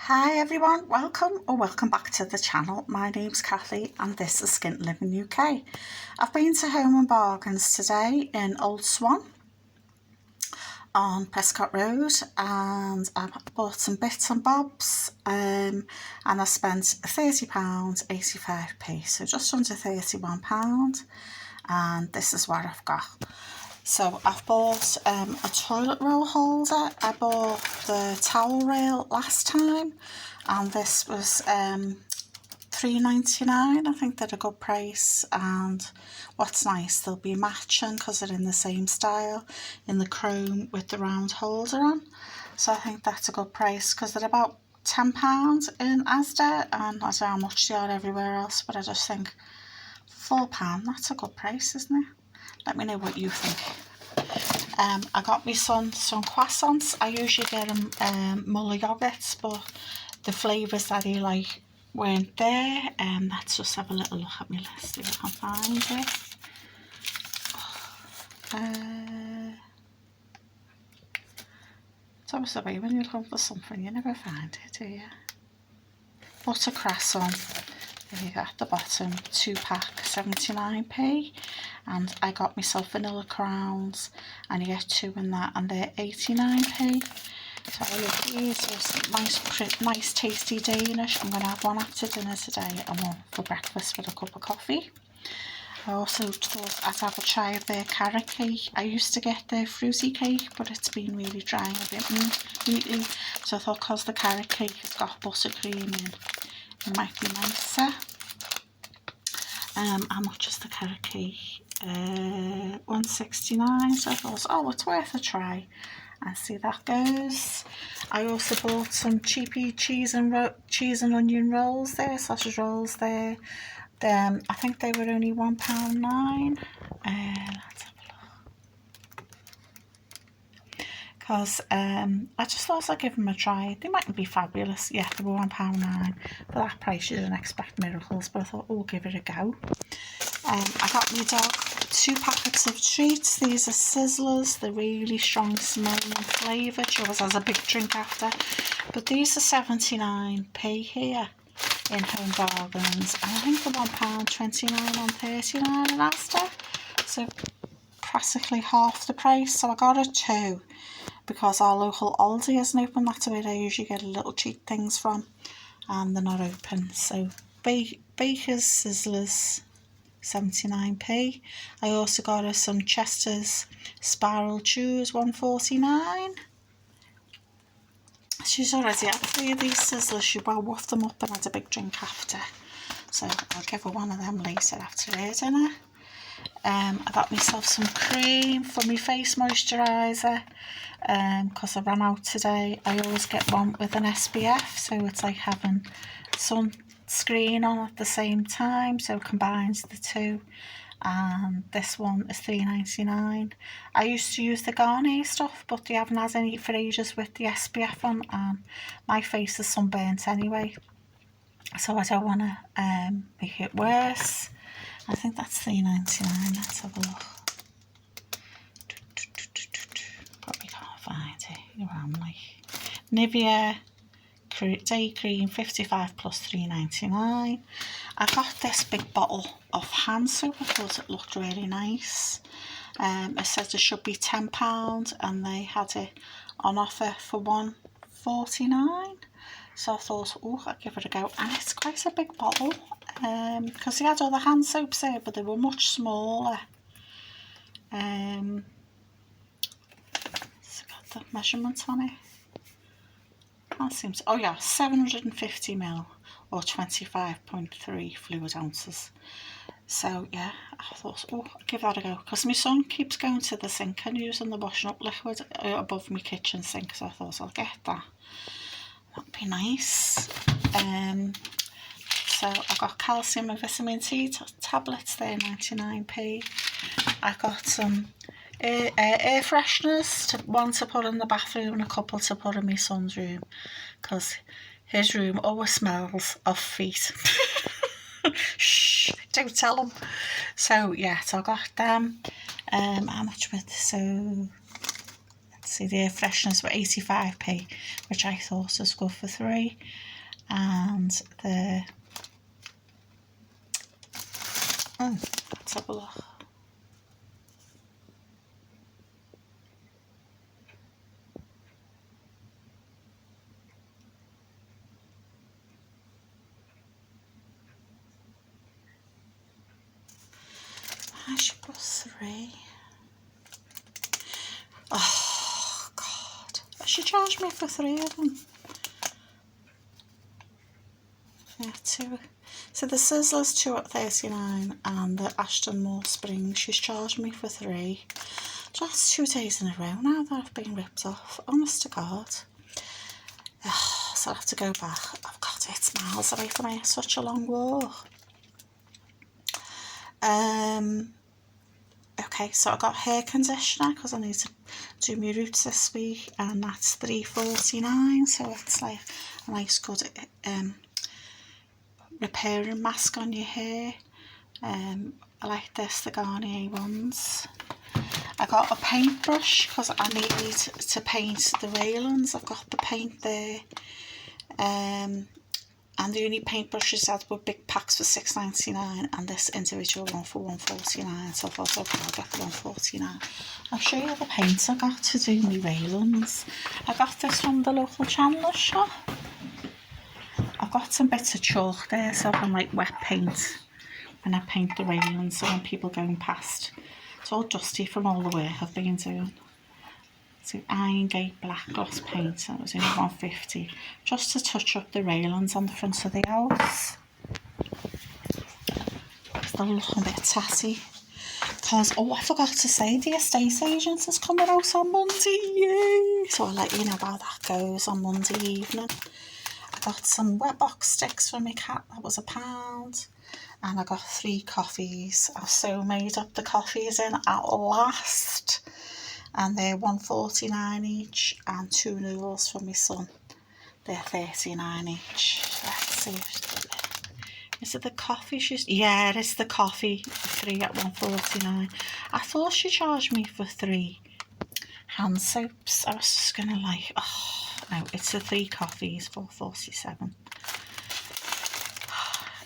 Hi everyone, welcome back to the channel. My name's Cathy and this is Skint Living UK. I've been to Home and Bargains today in Old Swan on Prescott Road, and I bought some bits and bobs and I spent £30.85, so just under £31, and this is what I've got. So I've bought a toilet roll holder. I bought the towel rail last time and this was £3.99. I think they're a good price, and what's nice, they'll be matching because they're in the same style, in the chrome with the round holder on. So I think that's a good price because they're about £10 in Asda, and I don't know how much they are everywhere else, but I just think £4, that's a good price, isn't it? Let me know what you think. I got my son some croissants. I usually get him Muller yogurts, but the flavours that he like weren't there. Let's just have a little look at my list if I can find it. It's always the way when you're looking for something, you never find it, do you? Butter croissant. There you go, at the bottom, 2-pack, 79p, and I got myself vanilla crowns, and you get 2 in that, and they're 89p. So I love these. There's nice tasty Danish. I'm going to have one after dinner today and one for breakfast with a cup of coffee. I also thought I'd have a try of their carrot cake. I used to get their fruity cake, but it's been really dry a bit lately, so I thought because the carrot cake has got buttercream in, it might be nicer. How much is the carrot cake? £1.69. So I thought, oh, it's worth a try and see that goes. I also bought some cheapy cheese and onion rolls there, sausage rolls there. I think they were only £1.09. Let's have a look. Because I just thought I'd give them a try. They mightn't be fabulous. Yeah, they were £1.09. For that price, you don't expect miracles, but I thought, oh, give it a go. I got my dog 2 packets of treats. These are Sizzlers. They're really strong smelling and flavoured. She always has a big drink after. But these are 79p here in Home Bargains. And I think they're £1.29 on 39 in Asda. So practically half the price. So I got a 2 because our local Aldi isn't open. That's where I usually get a little cheap things from, and they're not open. So Baker's Sizzlers, 79p. I also got her some Chester's Spiral Chews, £1.49. She's already had 3 of these Sizzlers. She well woofed them up and had a big drink after, so I'll give her one of them later after her dinner. I got myself some cream for my face moisturiser because I ran out today. I always get one with an SPF, so it's like having sunscreen on at the same time, so it combines the two. And this one is £3.99. I used to use the Garnier stuff, but they haven't had any for ages with the SPF on, and my face is sunburnt anyway, so I don't want to make it worse. I think that's £3.99. Let's have a look. Probably can't find it. I'm like Nivea Day Cream 55 plus £3.99. I got this big bottle of hand soap. I thought it looked really nice. It said it should be £10 and they had it on offer for £1.49. So I thought, oh, I'll give it a go. And it's quite a big bottle because they had other hand soaps there, but they were much smaller. It's got the measurement on it. Can't seem to. Oh yeah, 750ml or 25.3 fluid ounces. So yeah, I thought, oh, I'll give that a go because my son keeps going to the sink and using the washing up liquid above my kitchen sink, so I thought I'll get that. That'd be nice. So I got calcium and vitamin C tablets there, 99p. I got some air fresheners, one to put in the bathroom and a couple to put in my son's room because his room always smells of feet. Shh, don't tell him. So yeah, so I got them. How much with, so let's see the air fresheners were 85p, which I thought was good for 3. And the let's have a look. I should put 3. Oh God, she charged me for 3 of them. Yeah, 2. So the Sizzler's 2 at 39 and the Ashton Moore Spring, she's charged me for 3. Just 2 days in a row now that I've been ripped off, honest to God. So I have to go back. Oh God, it's miles away from me, it's such a long walk. Okay, so I got hair conditioner because I need to do my roots this week, and that's £3.49, so it's like a nice good repairing mask on your hair. I like this, the Garnier ones. I got a paintbrush because I need to paint the railings. I've got the paint there, and the only paintbrushes had were big packs for £6.99 and this individual one for £1.49, so I thought, okay, I'll get the £1.49. I'll show you the paints I got to do my railings. I got this from the local chandler's shop. I've got some bits of chalk there so I can like wet paint when I paint the railings, so when people going past, it's all dusty from all the work I've been doing. So iron gate black gloss paint, that was only £1.50, just to touch up the railings on the front of the house. They're looking a bit tatty. Because, oh, I forgot to say, the estate agent is coming out on Monday, yay! So I'll let you know how that goes on Monday evening. I got some wet box sticks for my cat, that was £1. And I got 3 coffees. I've so made up the coffees in at last. And they're £1.49 each, and 2 noodles for my son. They're £39 each. Let's see. Is it the coffee she's... Yeah, it's the coffee. 3 at £1.49. I thought she charged me for 3 hand soaps. I was just going to like... Oh, no, it's the 3 coffees, £4.47.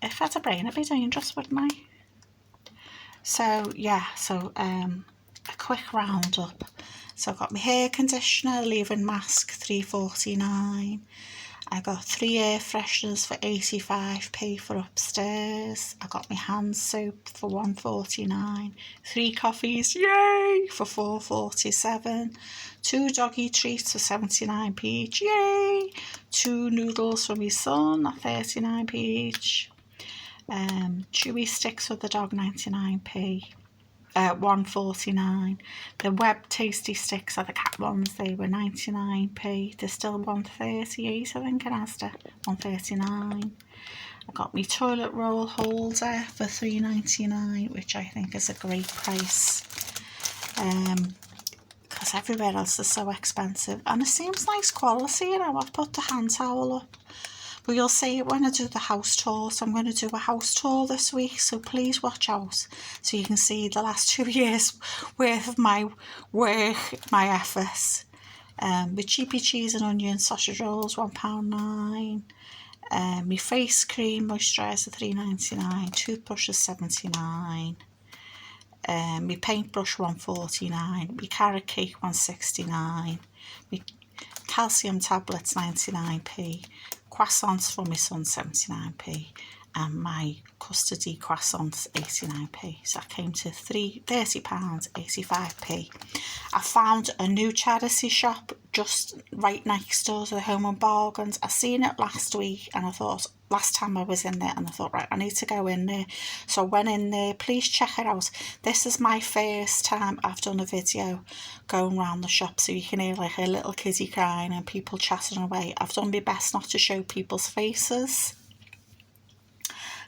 If I had a brain, I'd be dangerous, wouldn't I? So, yeah, so... a quick roundup. So I got my hair conditioner, leave-in mask, £3.49. I got 3 air fresheners for 85p for upstairs. I got my hand soap for £1.49. 3 coffees, yay, for £4.47. 2 doggy treats for 79p each, yay. 2 noodles for my son at 39p each. Chewy sticks for the dog, 99p. £1.49. The Web Tasty Sticks are the cat ones, they were 99p. They're still £1.38, I think, in Asda, £1.39. I got my toilet roll holder for £3.99, which I think is a great price, because everywhere else is so expensive, and it seems nice quality, you know. I've put the hand towel up, but you'll see it when I do the house tour. So I'm going to do a house tour this week, so please watch out so you can see the last 2 years worth of my work, my efforts. With cheapy cheese and onion sausage rolls, £1.09. My face cream moisturiser, £3.99. Toothbrushes, £79. My paintbrush, £1.49. My carrot cake, £1.69. My calcium tablets, 99p. Croissants for my son, 79p. And my custardy croissants, 89p. So I came to £30, 85p. I found a new charity shop just right next door to the Home and Bargains. I seen it last week, and I thought, last time I was in there, and I thought, right, I need to go in there. So I went in there. Please check it out. This is my first time I've done a video going around the shop, so you can hear like a little kiddie crying and people chatting away. I've done my best not to show people's faces,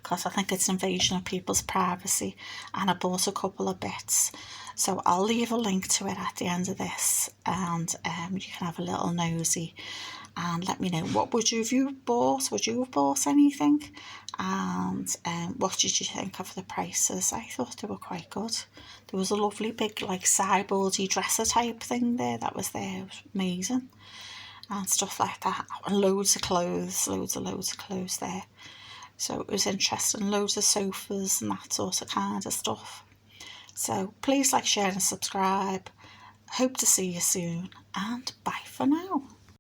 because I think it's invasion of people's privacy, and I bought a couple of bits. So I'll leave a link to it at the end of this, and you can have a little nosy. and let me know what would you have bought. Would you have bought anything? And what did you think of the prices? I thought they were quite good. There was a lovely big like sideboardy dresser type thing there that was there. It was amazing, and stuff like that. And loads of clothes, loads of clothes there. So it was interesting. Loads of sofas and that sort of kind of stuff. So please like, share and subscribe. Hope to see you soon, and bye for now.